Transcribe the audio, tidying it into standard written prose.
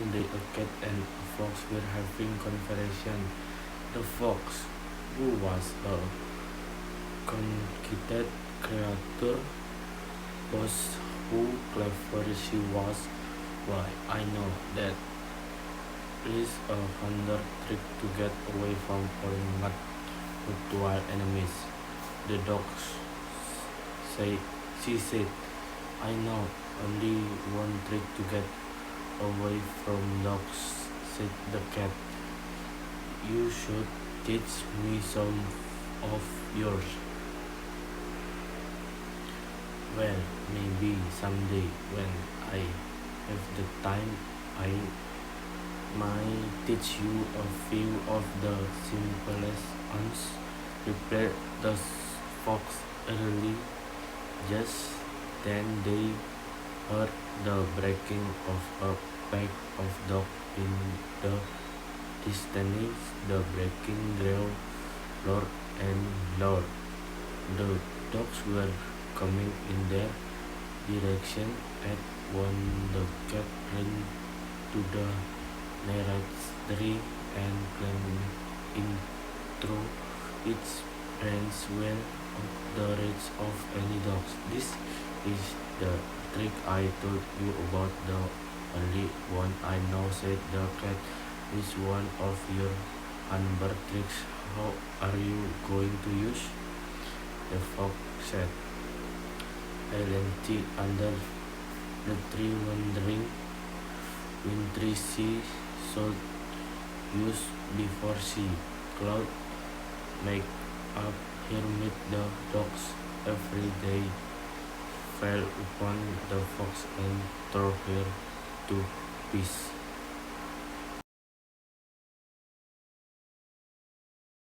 One day a cat and a fox were having conversation. The fox, who was a conceited creature, was how clever she was. Why, I know that is a hundred trick to get away from falling mud with wild enemies. The dogs say she said, I know only one trick to get away from dogs, said the cat. You should teach me some of yours. Well, maybe someday when I have the time, I might teach you a few of the simplest ones, replied the fox early. Just then they heard the breaking of a pack of dogs in the distance. The breaking grew louder and louder. The dogs were coming in their direction. At one, the cat ran to the nearest tree and climbed in through its branch well of the reach of any dogs. This is the trick I told you about, the only one I know, said the cat. Which one of your hundred tricks how are you going to use? The fox said. I leaned under the tree wondering when she should use before she could make up her with the dogs. Every day fell upon the fox and tore her to pieces.